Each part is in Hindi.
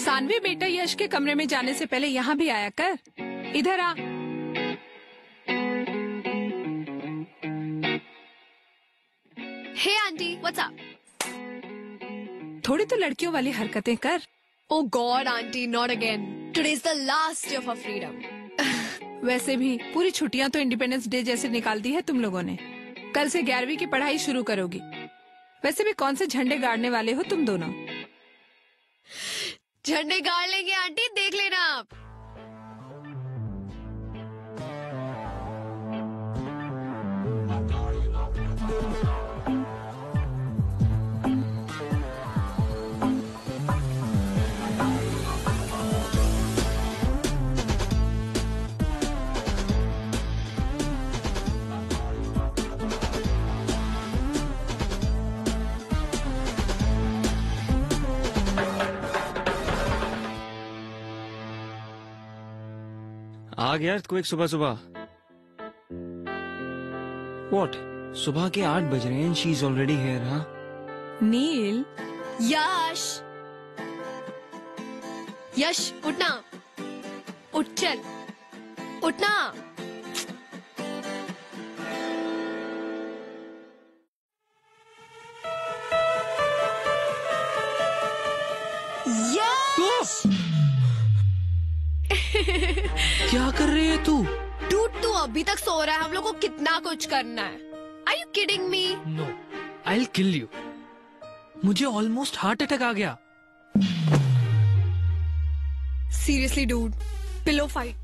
सानवी बेटा, यश के कमरे में जाने से पहले यहाँ भी आया कर। इधर आ। हे आंटी, व्हाट्स अप? थोड़ी तो लड़कियों वाली हरकतें कर। Oh God, aunty, not again. Today is the last day of our freedom. वैसे भी पूरी छुट्टियां तो इंडिपेंडेंस डे जैसे निकाल दी है तुम लोगों ने। कल से 11वीं की पढ़ाई शुरू करोगी। वैसे भी कौन से झंडे गाड़ने वाले हो तुम दोनों? झंडे गाड़ लेंगे आंटी, देख लेना आप। आ गया तो एक सुबह सुबह। What? सुबह के 8 बज रहे हैं। She's already here, हाँ? नील। यश, यश उठना, उठ चल, उठना। यश! क्या कर रही है तू? डूड, तू अभी तक सो रहा है। हम लोग को कितना कुछ करना है। Are you kidding me? No, I'll kill you. मुझे ऑलमोस्ट हार्ट अटैक आ गया। Seriously, dude, pillow fight.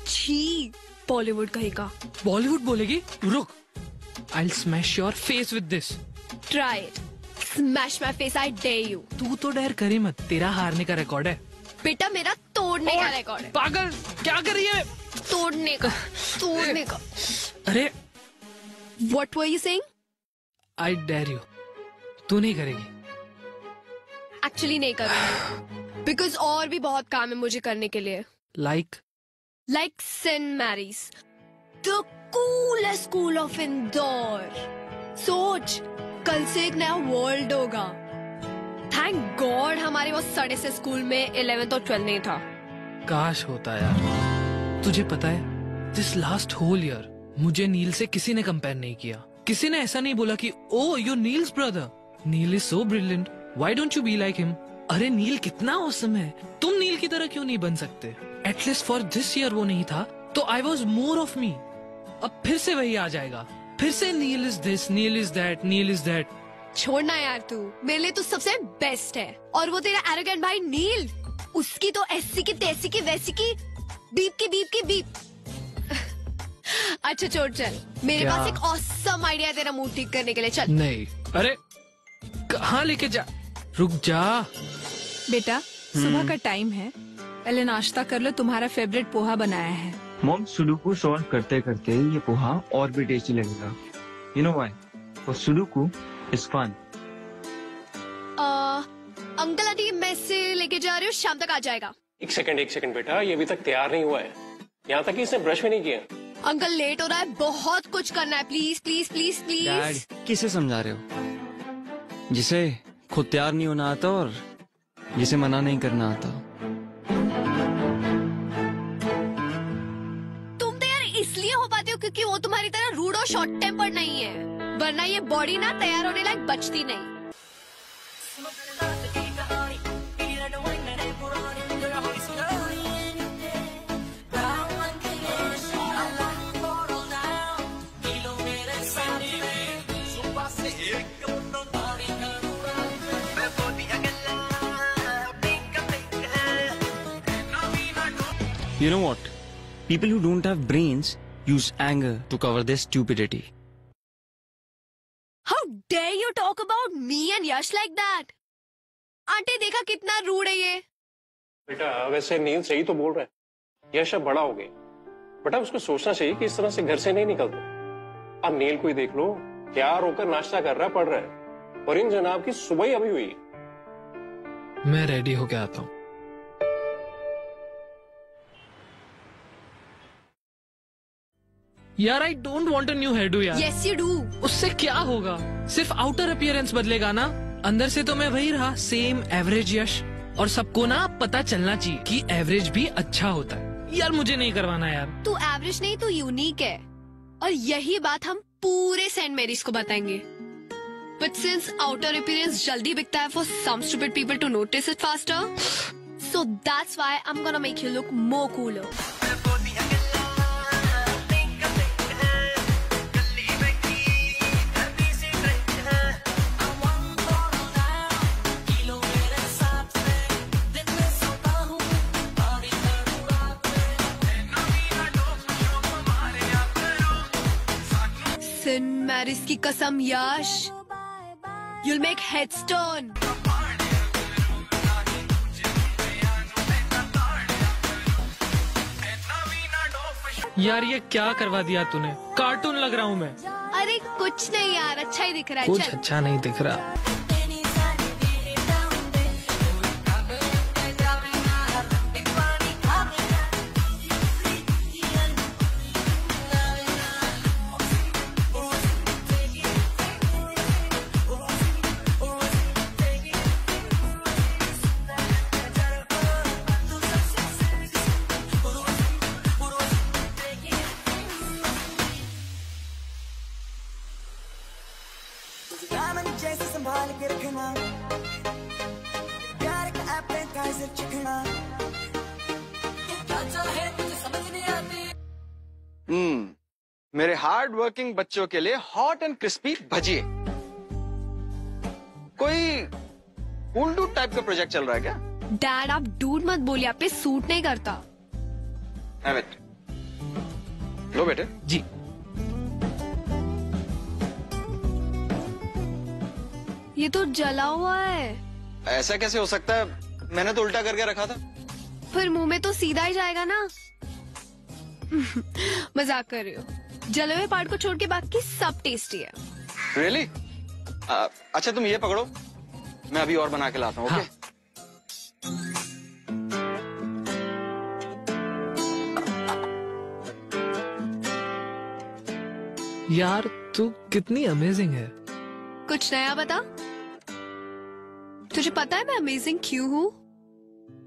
छी, बॉलीवुड कहेगा। बॉलीवुड बोलेगी? रुक, I'll smash your face with this. Try it. Smash my face, I dare you. तू तो डर करे मत, तेरा हारने का रिकॉर्ड है। बेटा, मेरा तोड़ने का रिकॉर्ड है। पागल, क्या कर रही है? तोड़ने का, तोड़ने का। अरे, What were you saying? I dare you. तू नहीं करेगी। Actually नहीं करूँगी। Because और भी बहुत काम है मुझे करने के लिए। Like St. Mary's, the coolest school of Indore. सोच, कल से एक नया वर्ल्ड होगा। थैंक गॉड हमारे वो सड़े से स्कूल में 11th और 12th नहीं था। काश होता यार। तुझे पता है, दिस लास्ट होल ईयर मुझे नील से किसी ने कंपेयर नहीं किया। किसी ने ऐसा नहीं बोला कि oh you Neel's brother, Neel is so brilliant, why don't you be like him. अरे नील कितना ऑसम है, तुम नील की तरह क्यों नहीं बन सकते? एटलीस्ट फॉर दिस ईयर वो नहीं था तो I was more of me. अब फिर से वही आ जाएगा, फिर से Neel is this, Neel is that, Neel is that. छोड़ना यार, तू मेरे लिए तो सबसे बेस्ट है। और वो तेरा एरोगेंट भाई नील, उसकी तो ऐसी की तैसी की वैसी की बीप की बीप की बीप। अच्छा छोड़, चल मेरे पास एक ऑसम आइडिया है तेरा मूड ठीक करने के लिए। चल। नहीं, अरे कहाँ लेके जा, रुक जा। बेटा, सुबह का टाइम है, पहले नाश्ता कर लो। तुम्हारा फेवरेट पोहा बनाया है। मॉम, सुडोकू सॉल्व करते करते ये पोहा और भी टेस्टी लगेगा। You know why? For Sudoku is fun. Uncle aunty mess से लेके जा रहे हो, शाम तक आ जाएगा। एक सेकंड बेटा, ये अभी तक तैयार नहीं हुआ है। यहाँ तक कि इसने ब्रश भी नहीं किया। अंकल लेट हो रहा है, बहुत कुछ करना है। Please please please please. Dad, किसे समझा रहे हो? जिसे खुद तैयार नहीं होना आता और जिसे मना नहीं करना आता। तुम तैयार इसलिए हो पाते हो क्योंकि वो तुम्हारी तरह रूड और शॉर्ट टेम्पर नहीं है, वरना ये बॉडी ना तैयार होने लायक बचती नहीं। You know what? People who don't have brains use anger to cover their stupidity. How dare you talk about me and Yash like that? Aunty देखा कितना रूड है ये। बेटा वैसे नील सही तो बोल रहा है, यश अब बड़ा हो गया, बेटा उसको सोचना चाहिए कि इस तरह से घर से नहीं निकलते। अब नील को ही देख लो, तैयार होकर नाश्ता कर रहा है, पढ़ रहा है, और इन जनाब की सुबह ही अभी हुई है। मैं रेडी होके आता हूँ। यार I don't want a new hairdo यार। Yes you do. उससे क्या होगा? सिर्फ आउटर अपीयरेंस बदलेगा ना, अंदर से तो मैं वही रहा, सेम एवरेज यश। और सबको ना पता चलना चाहिए कि एवरेज भी अच्छा होता है। यार मुझे नहीं करवाना यार। तू एवरेज नहीं, तू यूनिक है, और यही बात हम पूरे सेंट मैरीज को बताएंगे। But since outer appearance जल्दी बिकता है for some stupid people to notice it faster, so that's why I'm gonna make you look more cooler. Saint Mary's की कसम यश, you'll make headstone. यार ये क्या करवा दिया तूने? कार्टून लग रहा हूँ मैं। अरे कुछ नहीं यार, अच्छा ही दिख रहा है। कुछ चल। अच्छा नहीं दिख रहा। जैसे संभाल के रखना, प्यार का एपेटाइजर चिकना, क्या चाहे तुझे समझ नहीं आती। मेरे हार्ड वर्किंग बच्चों के लिए हॉट एंड क्रिस्पी भजिए। कोई उल्टू टाइप का प्रोजेक्ट चल रहा है क्या? डैड आप डूड मत बोलिए, आप पे सूट नहीं करता। एमिट, लो बेटे। जी। ये तो जला हुआ है। ऐसा कैसे हो सकता है? मैंने तो उल्टा करके रखा था। फिर मुंह में तो सीधा ही जाएगा ना। मजाक कर रही हो। जले हुए पार्ट को छोड़ के बाकी सब टेस्टी है। रियली? अच्छा तुम ये पकड़ो, मैं अभी और बना के लाता हूँ। ओके? यार तू कितनी अमेजिंग है। कुछ नया बता। तुझे पता है मैं अमेजिंग क्यों हूँ?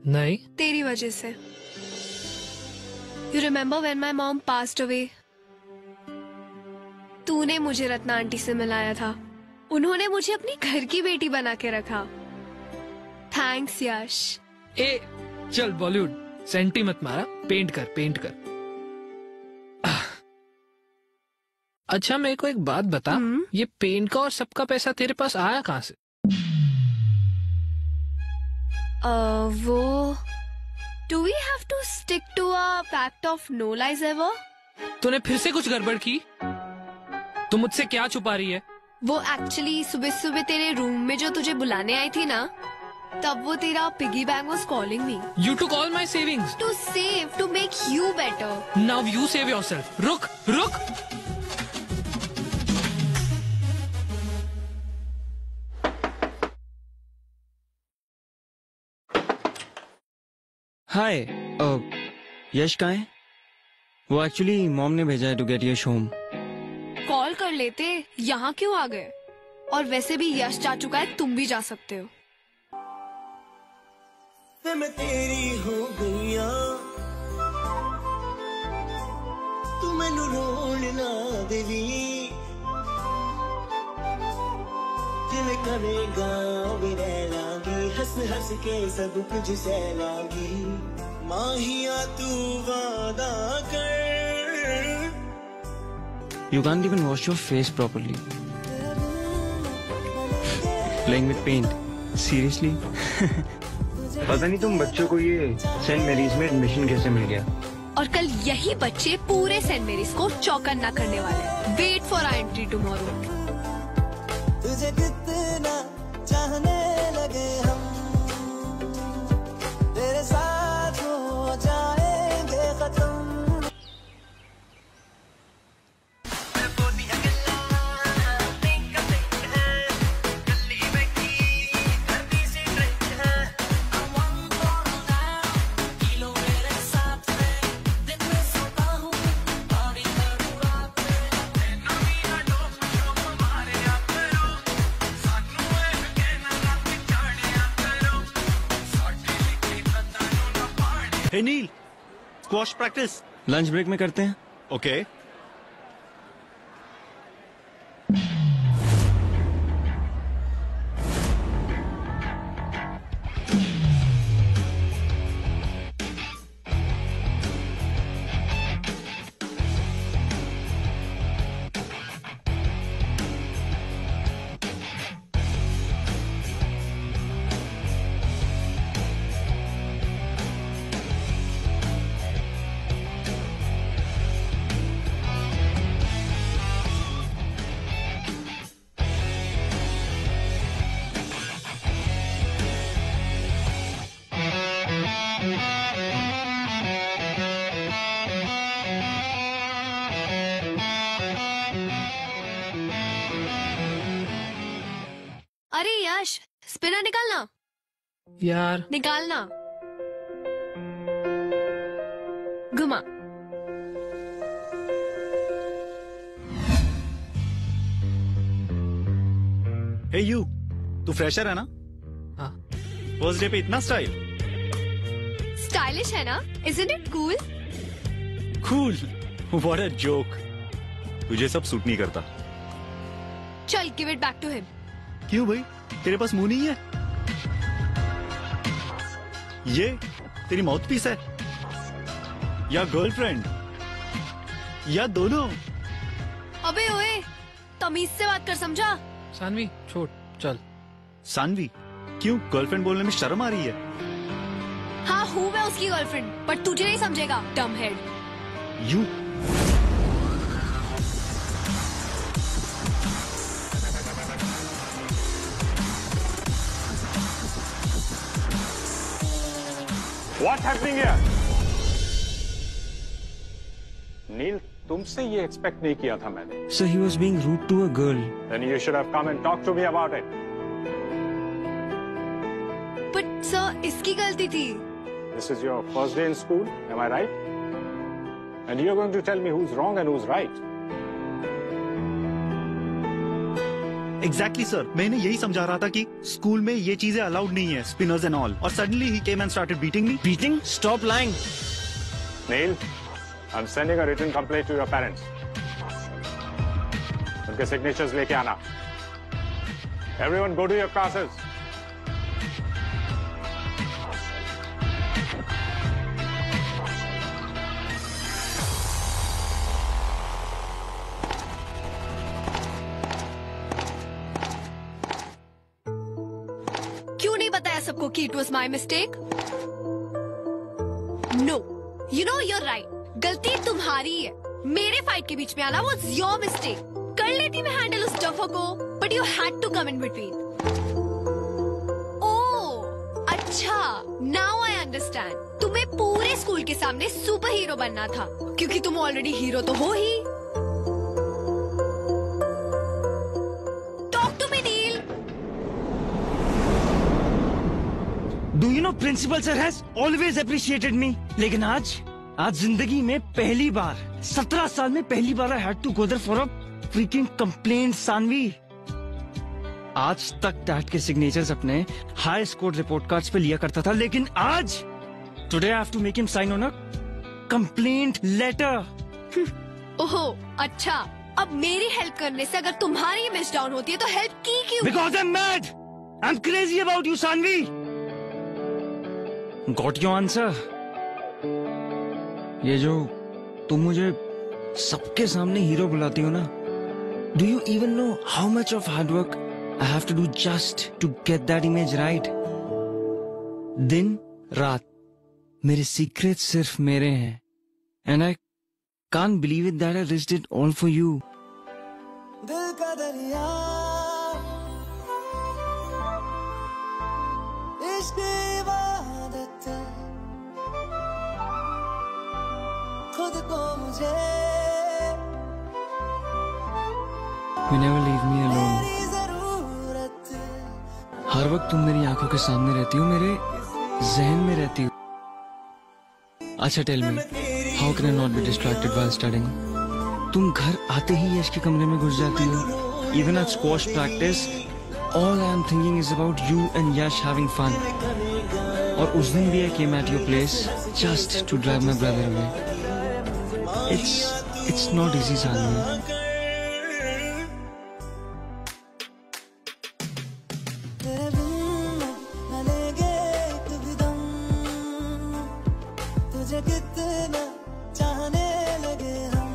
नहीं। तेरी वजह से। You remember when my mom passed away? तूने मुझे रत्ना आंटी से मिलाया था। उन्होंने मुझे अपनी घर की बेटी बना के रखा। थैंक्स यश। ए चल बॉलीवुड, सेंटी मत मारा, पेंट कर पेंट कर। अच्छा मेरे को एक बात बता, ये पेंट का और सबका पैसा तेरे पास आया कहाँ से? वो Do we have to stick to a pact of no lies ever? तूने फिर से कुछ गड़बड़ की? तू मुझसे क्या छुपा रही है? वो एक्चुअली सुबह सुबह तेरे रूम में जो तुझे बुलाने आई थी ना, तब वो तेरा piggy bank was calling me. You took all my savings. To save, to make you better. Now you save yourself. रुक रुक. हाय, यश कहाँ है? वो एक्चुअली मॉम ने भेजा है to get Yash home. Call कर लेते, यहाँ क्यों आ गए? और वैसे भी यश जा चुका है, तुम भी जा सकते हो। मैं तेरी हो गईया, तू मैनू रोण ना देवी, दिल करेगा भी रह लागी, हंस हंस के सब कुछ सह लागी, माहिया तू वादा कर। You can't even wash your face properly. Playing with paint. Seriously? पता नहीं तुम बच्चों को ये सेंट मैरीज में एडमिशन कैसे मिल गया? और कल यही बच्चे पूरे सेंट मैरीज को चौकन्ना करने वाले हैं। Wait for our entry tomorrow. तुझे कितना चाहने लगे हम, तेरे साथ हो जाएंगे खत्म। हे नील, स्क्वॉश प्रैक्टिस लंच ब्रेक में करते हैं। ओके। अरे यश, स्पिनर निकालना। यार निकालना। घुमा। हे यू, तू फ्रेशर है ना? हाँ। फर्स्ट डे पे इतना स्टाइल। स्टाइलिश है ना? Isn't it cool? Cool, what a joke. तुझे सब सूट नहीं करता। चल, give it back to him. क्यों भाई, तेरे पास मुंह नहीं है? ये तेरी माउथपीस है या गर्लफ्रेंड या दोनों? अबे ओए, तमीज से बात कर, समझा? सानवी छोड़, चल। सानवी, क्यों गर्लफ्रेंड बोलने में शर्म आ रही है? हाँ, हूँ मैं उसकी गर्लफ्रेंड, पर तुझे नहीं समझेगा, डम head. You What's happening here? नील, तुमसे ये एक्सपेक्ट नहीं किया था मैंने। So he was being rude to a girl. Then you should have come and talked to me about it. But sir, इसकी गलती थी। This is your first day in school, am I right? And you're going to tell me who's wrong and who's right. Exactly sir, मैंने यही समझा रहा था कि स्कूल में ये चीजें अलाउड नहीं है, स्पिनर्स एंड ऑल, और suddenly he came and started beating me. Beating? Stop lying. Neil, I'm sending a written complaint to your parents. उनके signatures लेके आना। Everyone go to your classes. क्यों नहीं बताया सबको कि it was my mistake? No, you know you're right, गलती तुम्हारी है। मेरे फाइट के बीच में आना वॉज योर मिस्टेक। कर लेती मैं हैंडल उस डफर को, but you had to come in between. Oh अच्छा, नाउ आई अंडरस्टैंड। तुम्हें पूरे स्कूल के सामने सुपर हीरो बनना था, क्योंकि तुम ऑलरेडी हीरो तो हो ही। Talk to me Neel. Do you know principal sir has always appreciated me? लेकिन आज जिंदगी में पहली बार 17 साल में पहली बार I had to go there for a freaking complaint, Saanvi. आज तक डैड के सिग्नेचर्स अपने हाई स्कोर रिपोर्ट कार्ड्स पे लिया करता था, लेकिन आज today I have to make him sign on a complaint letter. ओहो अच्छा, अब मेरी हेल्प करने से अगर तुम्हारी इमेज डाउन होती है तो हेल्प की क्यों? Because I'm mad. I'm crazy about you, Saanvi. Got your answer? ये जो तुम मुझे सबके सामने हीरो बुलाती हो ना, Do you even know how much of hard work I have to do just to get that image right? दिन रात मेरे सीक्रेट सिर्फ मेरे हैं, and I can't believe it that I risked it all for you. दिल का दरिया मुझे You never leave me alone. तेरी जरूरत हर वक्त तुम मेरी आंखों के सामने रहती हो, मेरे जहन में रहती हो. अच्छा tell me, how can I not be distracted while studying? तुम घर आते ही यश के कमरे में घुस जाती हो. Even at squash practice, all I am thinking is about you and Yash having fun. और उस दिन भी I came at your place just to drive my brother away. It's not easy Saanvi. तेरे बिन न लेंगे एक भी दम, तुझे कितना चाहने लगे हम,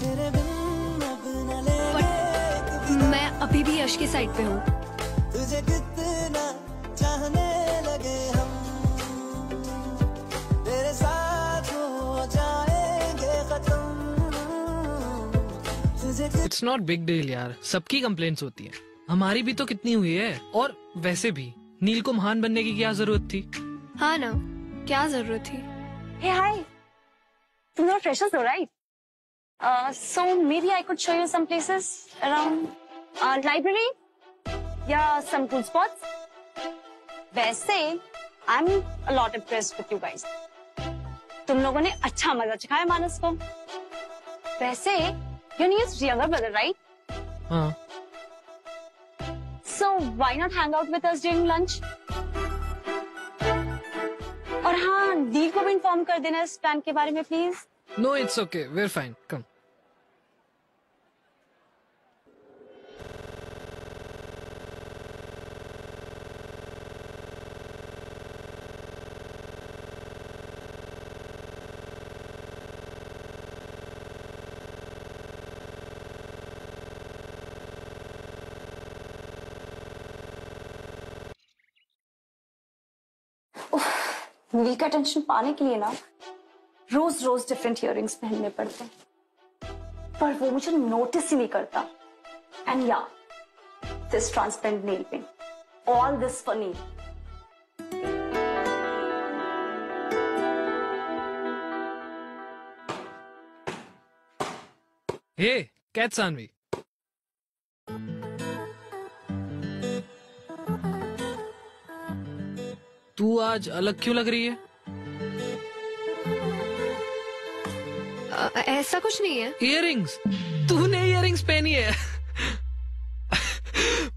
तेरे बिन अब न लेंगे एक भी दम, मैं अभी भी यश के साइड पे हूँ. तुझे कितना चाहने लगे हम, तेरे साथ हो जाएंगे खत्म, तुझे इट्स नॉट बिग डील यार, सबकी कंप्लेंट्स होती है, हमारी भी तो कितनी हुई है. और वैसे भी नील को महान बनने की क्या जरूरत थी? हाँ ना, क्या जरूरत थी? Hey, hi. You're not freshers though, right? So maybe I could show you some places around library, yeah, some cool spots. वैसे I'm a lot impressed with you guys. तुम लोगों ने अच्छा मजा चखाया मानस को. वैसे your Neil's younger brother, right? हाँ. So why not hang out with us during lunch? और हाँ, नील को भी इन्फॉर्म कर देना इस प्लान के बारे में please. No it's okay, we are fine, come. Neel का अटेंशन पाने के लिए ना रोज रोज डिफरेंट इयररिंग्स पहनने पड़ते हैं, पर वो मुझे नोटिस ही नहीं करता. एंड या this transparent nail paint, all this for Neel. Hey catch Saanvi, तू आज अलग क्यों लग रही है? ऐसा कुछ नहीं है. इयररिंग्स, तूने इयररिंग्स पहनी है.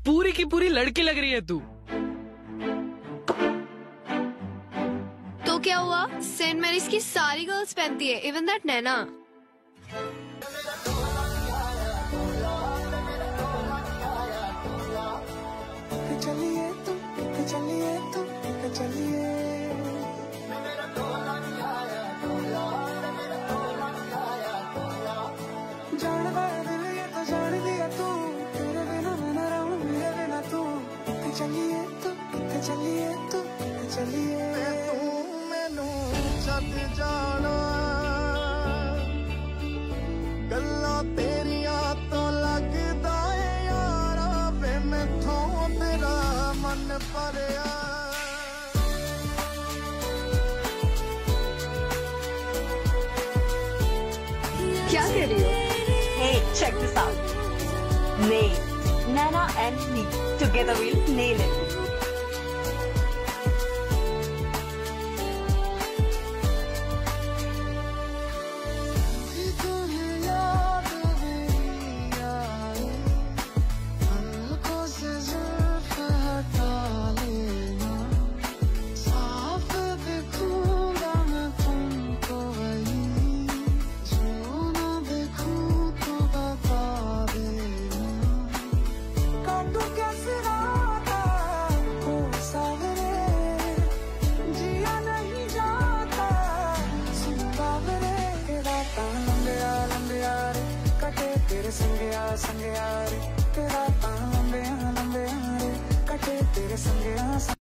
पूरी की पूरी लड़की लग रही है तू. तो क्या हुआ? सेंट मैरीज की सारी गर्ल्स पहनती है, इवन दैट नैना. चलिए तुम, चलिए तुम, चलिए जान दिल ये तो जान दिया तू, तेरे बिना मैं न रहूं, मेरे बिना तू. चलिए तुम, चलिए तुम, चलिए तू मैनू छत जाना, गल्लां तेरियां तो लगदा है यारा, वे मैथों तेरा मन भरिया. क्या कह रही हो? Hey, check this out. Nail. Nana and me together we'll nail it.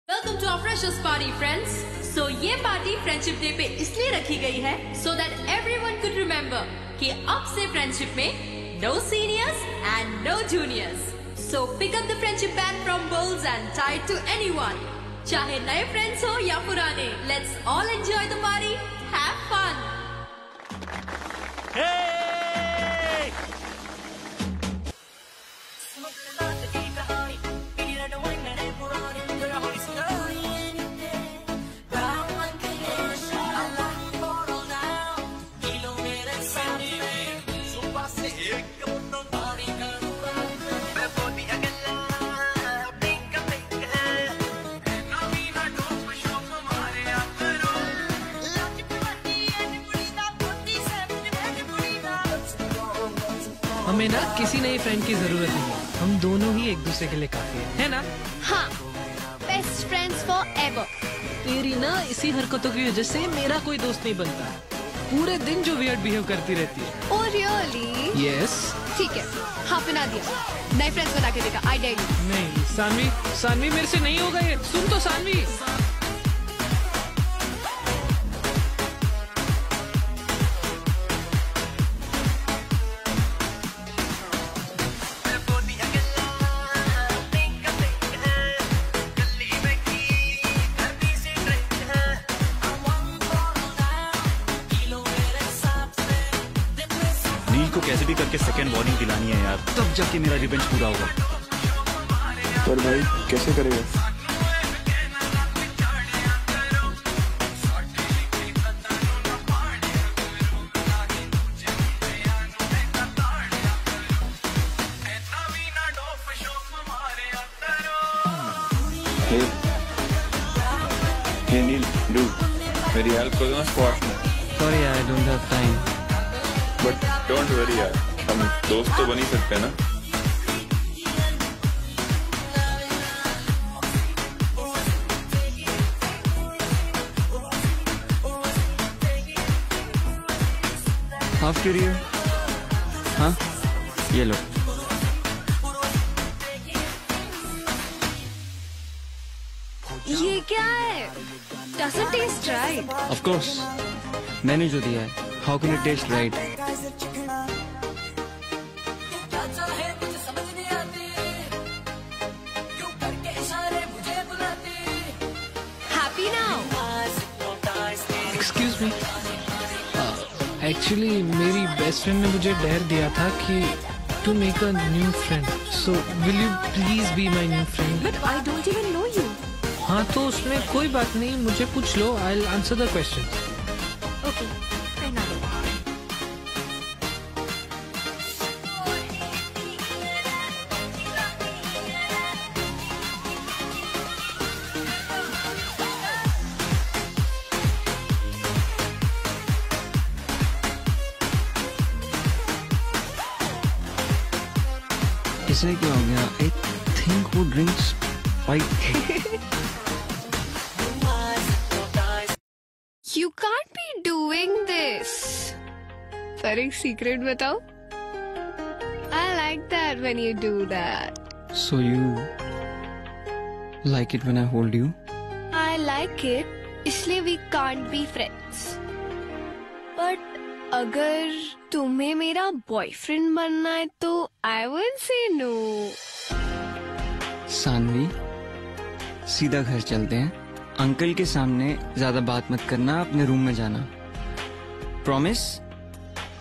Welcome to our freshers party friends. So ये पार्टी फ्रेंडशिप डे पे इसलिए रखी गई है so that everyone could remember कि अब से फ्रेंडशिप में no seniors and no juniors. So pick up the friendship band from bowls and tie to anyone. चाहे नए फ्रेंड्स हो या पुराने, let's all enjoy the party, have fun. हमें ना किसी नए फ्रेंड की जरूरत नहीं है, हम दोनों ही एक दूसरे के लिए काफी है ना? हाँ, बेस्ट फ्रेंड्स फॉर एवर। तेरी ना इसी हरकतों की वजह से मेरा कोई दोस्त नहीं बनता। पूरे दिन जो वियर्ड बिहेव करती रहती है। Oh really? यस। ठीक है, हाँ बना दिया। नए फ्रेंड्स बना के देगा, आई डेयर यू। नहीं सानवी, सानवी मेरे से नहीं होगा ये। सुन तो सानवी। नील को कैसे भी करके सेकंड वार्निंग दिलानी है यार, तब जाके मेरा रिवेंज पूरा होगा। पर भाई कैसे करेगा? Hey Neil, dude, मेरी हेल्प कर देना स्क्वाश में। Sorry, I don't have time. But don't worry यार, हम दोस्त तो बन ही सकते हैं ना? हाफ के लिए? हाँ, ये लो। ये क्या है? Doesn't taste right. Of course, मैंने जो दिया है. How can it taste right? Happy now? Excuse me. Actually, मेरी बेस्ट फ्रेंड ने मुझे डेयर दिया था कि to make a new friend. So, will you please be my new friend? But I don't even know you. हाँ तो उसमें कोई बात नहीं, मुझे पूछ लो, I'll answer the question. Okay, पहना दो। इसे क्या हो गया? I think वो drinks white. You can't be doing this. पर एक सीक्रेट बताओ? I like that when you do that. So you like it when I hold you? I like it, इसलिए we can't be friends. But अगर तुम्हें मेरा बॉयफ्रेंड बनना है तो I will say no. Saanvi, सीधा घर चलते हैं. अंकल के सामने ज्यादा बात मत करना, अपने रूम में जाना. प्रॉमिस?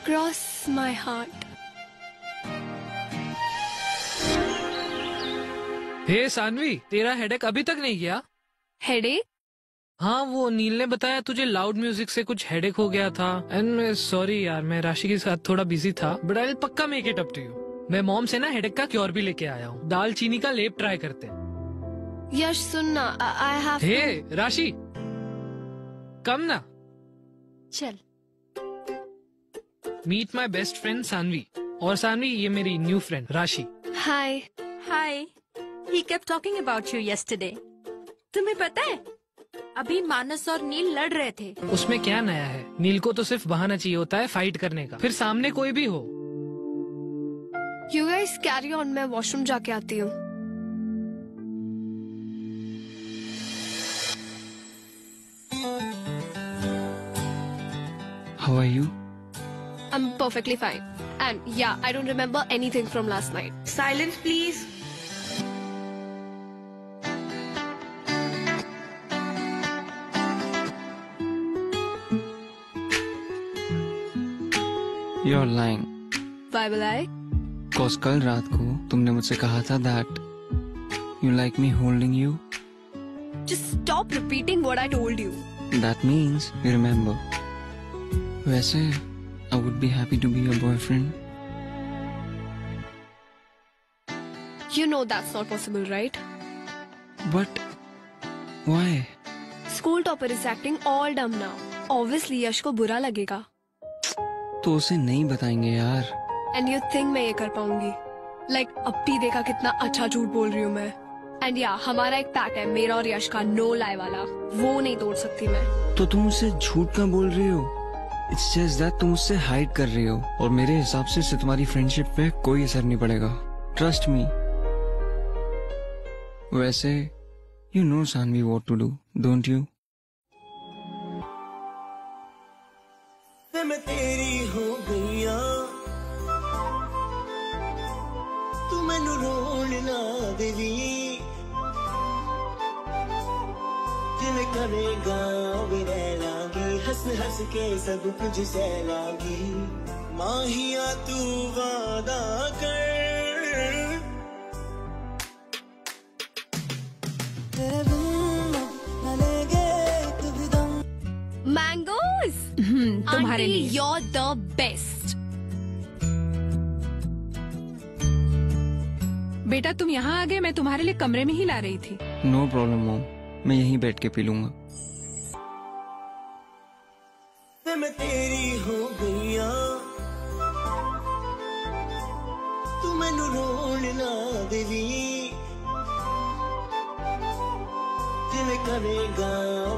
Cross my heart. हे सानवी, तेरा हेडेक अभी तक नहीं गया? हेडेक? हाँ, वो नील ने बताया तुझे लाउड म्यूजिक से कुछ हेडेक हो गया था. एंड सॉरी यार, मैं राशि के साथ थोड़ा बिजी था, बट आई विल पक्का make it up to you. मैं मॉम से ना हेडेक का क्योर भी लेके आया हूँ. दाल चीनी का लेप ट्राई करते हैं. यश सुनना, I have हे राशि, कम ना. चल. Meet my best friend Saanvi. और सानवी, ये मेरी न्यू फ्रेंड राशि. हाय. हाय. He kept talking about you yesterday. तुम्हें पता है, अभी मानस और नील लड़ रहे थे. उसमें क्या नया है? नील को तो सिर्फ बहाना चाहिए होता है फाइट करने का, फिर सामने कोई भी हो. You guys carry on, मैं वॉशरूम जाके आती हूँ. How are you? I'm perfectly fine. And yeah, I don't remember anything from last night. Silence, please. You're lying. Why will I? Cause कल रात को तुमने मुझसे कहा था that you like me holding you. Just stop repeating what I told you. That means you remember. वैसे I would be happy to be your boyfriend. You know that's not possible, right? But why? School topper is acting all dumb now. Obviously यश को बुरा लगेगा. तो उसे नहीं बताएंगे यार. And you think मैं ये कर पाऊंगी? Like अब भी देखा कितना अच्छा झूठ बोल रही हूँ मैं. And yeah, हमारा एक पैक्ट है मेरा और यश का no lie वाला. वो नहीं तोड़ सकती मैं. तो तुम उसे झूठ क्यों बोल रही हो? It's just that तुम उससे हाइड कर रही हो और मेरे हिसाब से इससे तुम्हारी फ्रेंडशिप पे कोई असर नहीं पड़ेगा. Trust me. वैसे you know Sanvi what to do, don't you? मैं तेरी हो गईया तू मैनू रोण ना देवी जिवें करेगा वे रह लांगी हंस हंस के सब कुछ सह लांगी माहिया तू वादा कर तेरे बिन न लेगे कभी दम Mangoes. तुम्हारे Auntie, लिए. you're the best. बेटा तुम यहाँ आ गए, मैं तुम्हारे लिए कमरे में ही ला रही थी. No problem mom. मैं यहीं बैठ के पी लूंगा. मैं तेरी हो गईया तू मैनू रोण ना देवी जिवें करेगा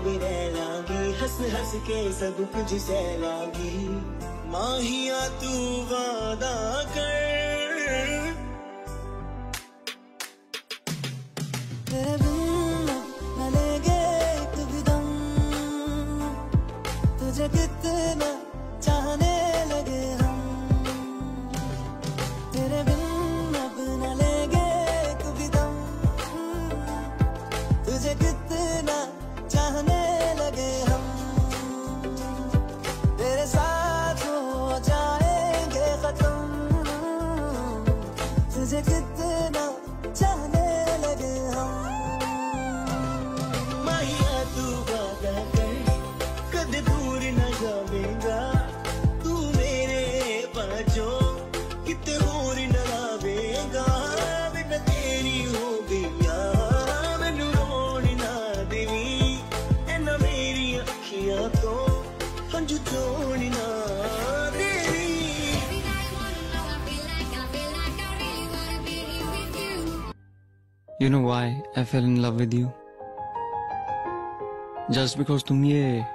वे रह लांगी हंस हंस के सब कुछ सह लांगी माहिया तू वादा कर तेरे बिन न लेगे कभी दम तुझे कितना चाहने लगे हम तेरे बिन अब न लेगे कभी दम तुझे कितना चाहने लगे हम तेरे साथ हो जाएंगे खत्म तुझे कितना चाहने लगे हम माहिया तू वादा कर कद दूर न जावेगा तू मेरे बाजों किते होर न लावेगा बिन तेरी हो गईया मैनू रोण ना देवी एना मेरी अखियां तो हंझू चोण ना देवी You know why I fell in love with you? Just because तुम ये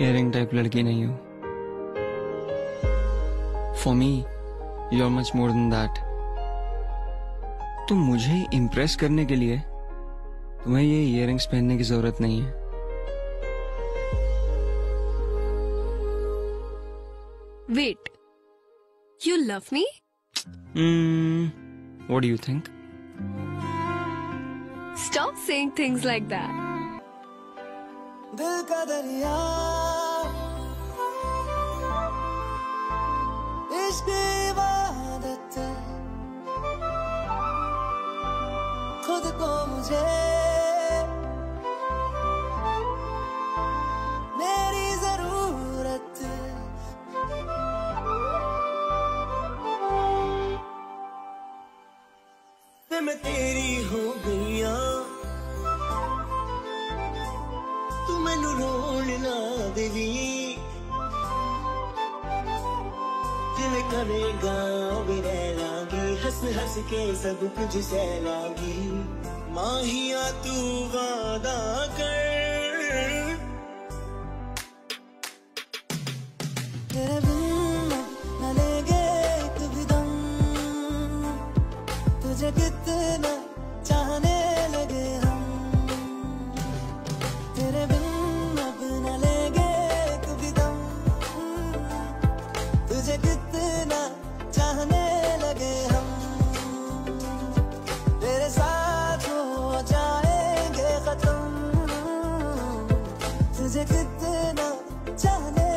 earring type लड़की नहीं हो. For me, you're much more than that. तो मुझे इम्प्रेस करने के लिए तुम्हें ये इयरिंग्स पहनने की जरूरत नहीं है. Wait. You love me? What do you think? Stop saying things like that. दिल का दरिया इश्क इबादत खुद को मुझे मेरी जरूरत मैं तेरी हो गईया तू मैनू रोण ना देवी जिवें करेगा वे रह लांगी हंस हंस के सब कुछ सह लांगी माहिया तू वादा कर तेरे बिन न लेगे कभी दम तुझे कितना चाहने लगे हम तेरे बिन अब न लेगे कभी दम तुझे कितना चाहने लगे हम तेरे साथ हो जाएंगे खत्म तुझे कितना चाहने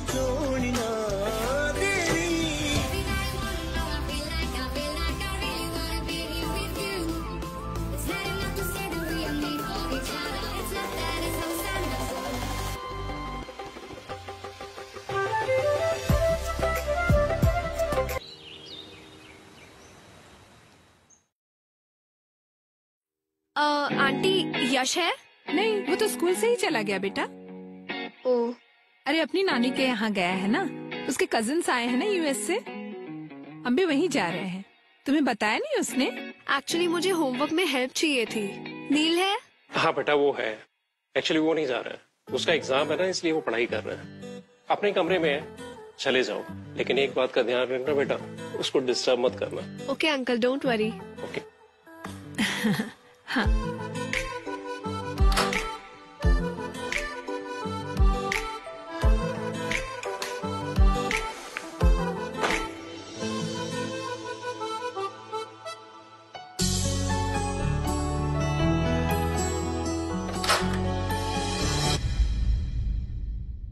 छोड़ना तेरी। आंटी यश है? नहीं, वो तो स्कूल से ही चला गया बेटा। ओ, अरे अपनी नानी के यहाँ गया है ना, उसके कजिन्स आए हैं ना यूएस से, हम भी वहीं जा रहे हैं। तुम्हें बताया नहीं उसने? एक्चुअली मुझे होमवर्क में हेल्प चाहिए थी। नील है? हाँ बेटा वो है, एक्चुअली वो नहीं जा रहा है, उसका एग्जाम है ना, इसलिए वो पढ़ाई कर रहा है। अपने कमरे में है, चले जाओ, लेकिन एक बात का ध्यान रखना बेटा, उसको डिस्टर्ब मत करना। Okay uncle, don't worry. Okay. हाँ।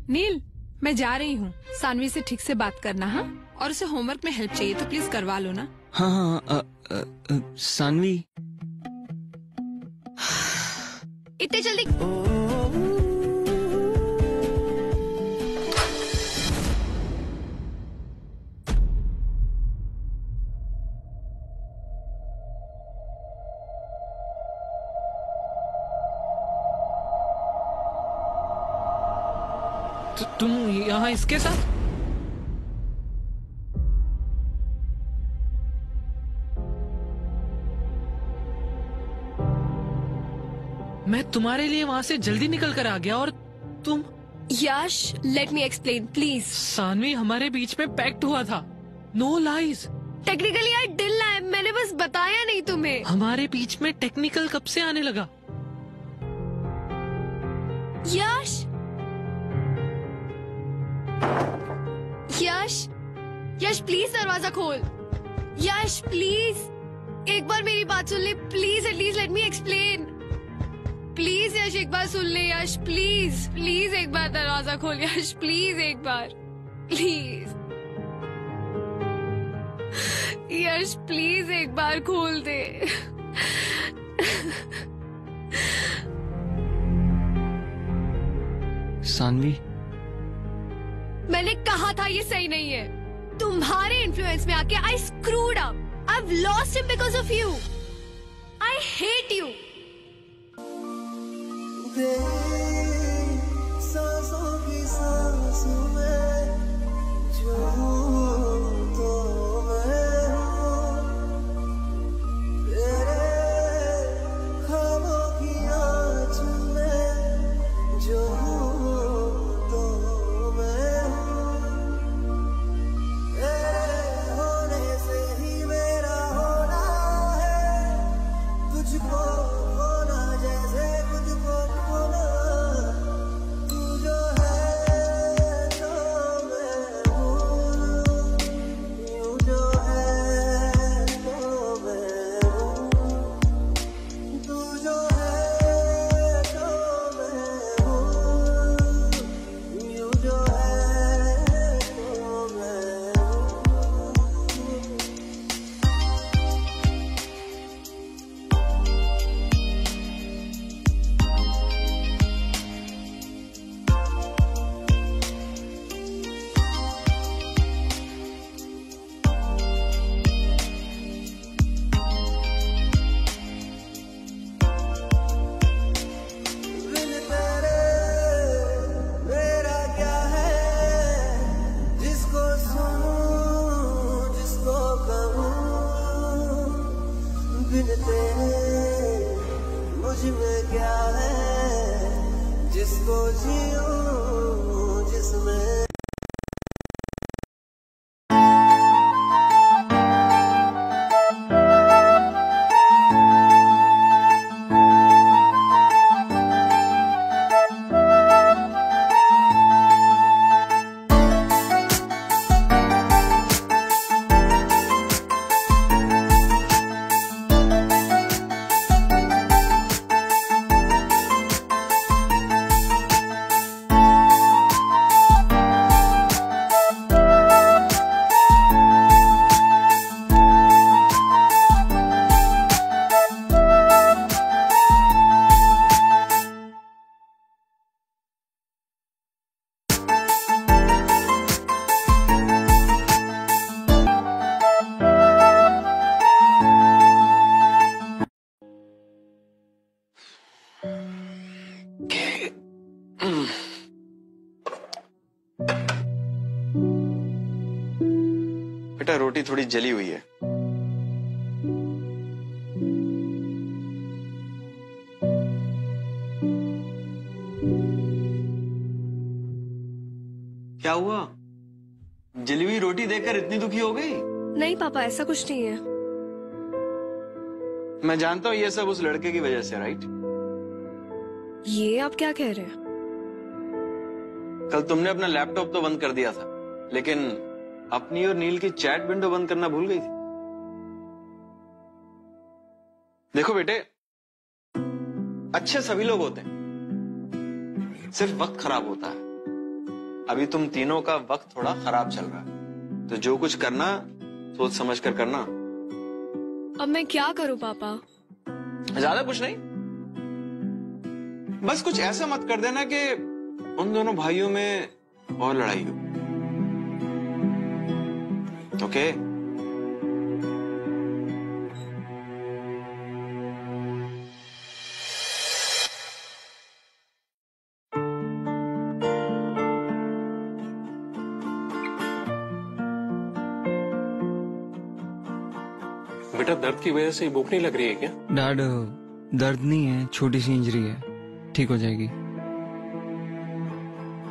नील, मैं जा रही हूँ, सानवी से ठीक से बात करना। हाँ, और उसे होमवर्क में हेल्प चाहिए तो प्लीज करवा लो ना। हाँ, सानवी इतने जल्दी? तुम यहाँ इसके साथ? मैं तुम्हारे लिए वहाँ से जल्दी निकल कर आ गया और तुम? Yash, let me explain please. Saanvi हमारे बीच में पैक्ट हुआ था, no lies. Technically I did lie, मैंने बस बताया नहीं तुम्हें। हमारे बीच में टेक्निकल कब से आने लगा? यश, यश, यश प्लीज दरवाजा खोल। यश प्लीज एक बार मेरी बात सुन ले, please at least let me explain. Please Yash एक बार सुन ले, यश प्लीज प्लीज एक बार दरवाजा खोल। यश प्लीज एक बार, प्लीज यश प्लीज एक बार खोल दे। सानवी, मैंने कहा था ये सही नहीं है। तुम्हारे इन्फ्लुएंस में आके I screwed up. I have lost him because of you. I hate you. सांसों की सांस में जो हूँ तो मैं हूँ, तेरे ख्वाबों की आँच में जो हूँ तो मैं हूँ, तेरे होने से ही मेरा होना है, तुझको खोना जैसे खुद को खोना बेटा रोटी थोड़ी जली हुई है। क्या हुआ? जली हुई रोटी देखकर इतनी दुखी हो गई? नहीं पापा, ऐसा कुछ नहीं है। मैं जानता हूं ये सब उस लड़के की वजह से, राइट? ये आप क्या कह रहे हैं? कल तुमने अपना लैपटॉप तो बंद कर दिया था, लेकिन अपनी और नील की चैट विंडो बंद करना भूल गई थी। देखो बेटे, अच्छे सभी लोग होते हैं, सिर्फ वक्त खराब होता है। अभी तुम तीनों का वक्त थोड़ा खराब चल रहा है, तो जो कुछ करना सोच समझ कर करना। अब मैं क्या करूं पापा? ज्यादा कुछ नहीं, बस कुछ ऐसा मत कर देना कि उन दोनों भाइयों में और लड़ाई हो। ओके? बेटा दर्द की वजह से भूख नहीं लग रही है क्या? डैड, दर्द नहीं है, छोटी सी इंजरी है, ठीक हो जाएगी।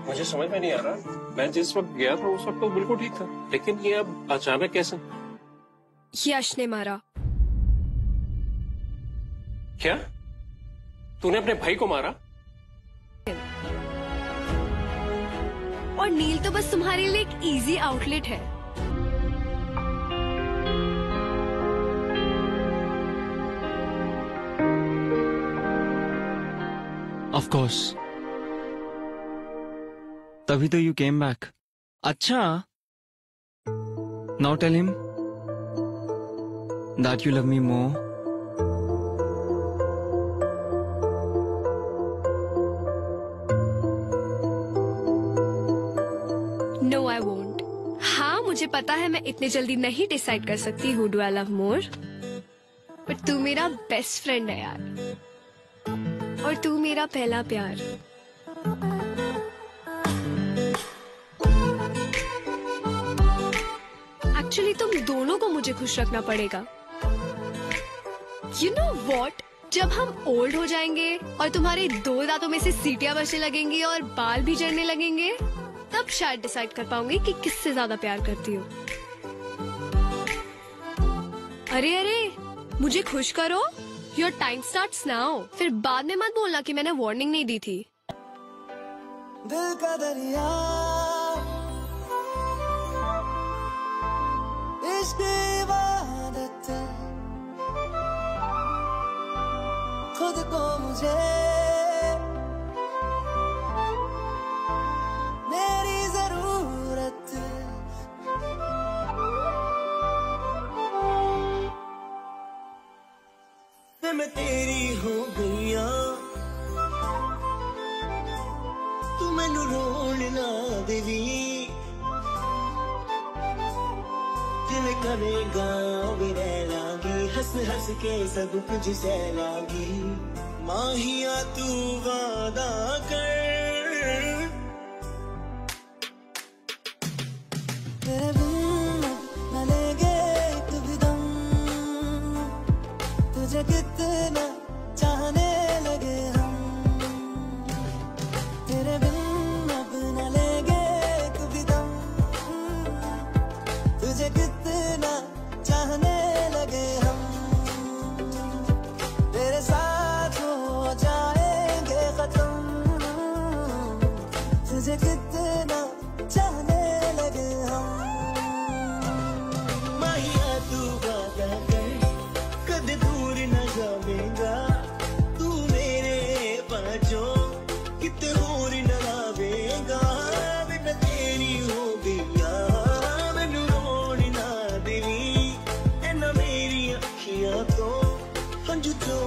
मुझे समझ में नहीं आ रहा, मैं जिस वक्त गया था उस वक्त तो बिल्कुल ठीक था, लेकिन ये अब अचानक कैसे? यश ने मारा। क्या? तूने अपने भाई को मारा? और नील तो बस तुम्हारे लिए एक इजी आउटलेट है। ऑफ कोर्स, तभी तो यू केम बैक। अच्छा, now tell him that you love me more. No I won't. हाँ मुझे पता है मैं इतने जल्दी नहीं डिसाइड कर सकती who do I love more, but तू मेरा बेस्ट फ्रेंड है यार, और तू मेरा पहला प्यार। एक्चुअली तुम दोनों को मुझे खुश रखना पड़ेगा। You know what? जब हम ओल्ड हो जाएंगे और तुम्हारे 2 दांतों में से सीटियां बचने लगेंगी और बाल भी झड़ने लगेंगे, तब शायद डिसाइड कर पाऊंगी कि किससे ज्यादा प्यार करती हो। अरे अरे, मुझे खुश करो। Your time starts now. फिर बाद में मत बोलना कि मैंने वार्निंग नहीं दी थी। दिल का दरिया, इश्क इबादत, खुद को मुझे मेरी जरूरत, मैं तेरी हो गईया, तू मैनू रोण ना देवी, दिल करेगा भी रह लागी, हंस हंस के सब कुछ सह लागी। माहिया तू वादा कर, तेरे बिन न लेंगे एक भी दम, तुझे कितना चाहने लगे हम, तेरे बिन अब न लेंगे एक भी दम, तुझे कितना चाहने लगे हम, तेरे साथ हो जाएंगे खत्म, तुझे कितना चाहने लगे हम। माहिया तू वादा कर, कद दूर न जावेगा, तू मेरे बाजों कित होर न लावेगा, बिन तेरी हो गईया, मैनू रोण ना देवी, एना मेरी अखियां तो हंझू तो